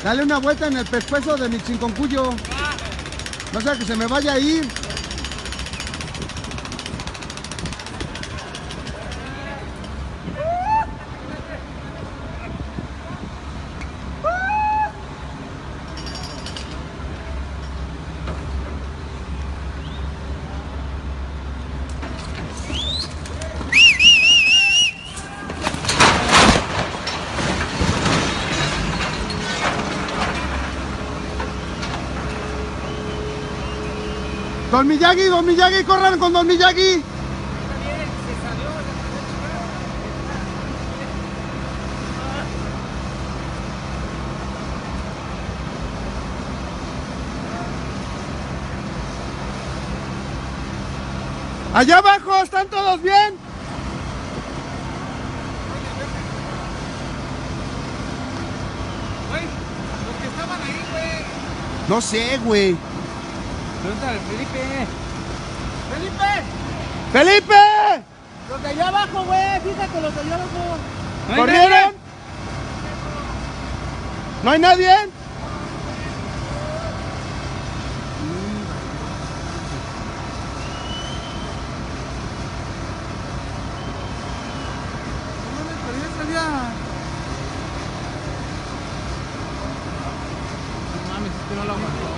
Dale una vuelta en el pescuezo de mi chinconcuyo. No sea que se me vaya a ir. Don Miyagi, corran con Don Miyagi. Allá abajo, ¿están todos bien? Güey, los que estaban ahí, güey. No sé, güey. Pregúntale, Felipe. ¡Felipe! ¡Felipe! Los de allá abajo, güey. Fíjate, los de allá abajo. ¿Corrieron? ¿No hay nadie? No mames, es que no lo aguanto.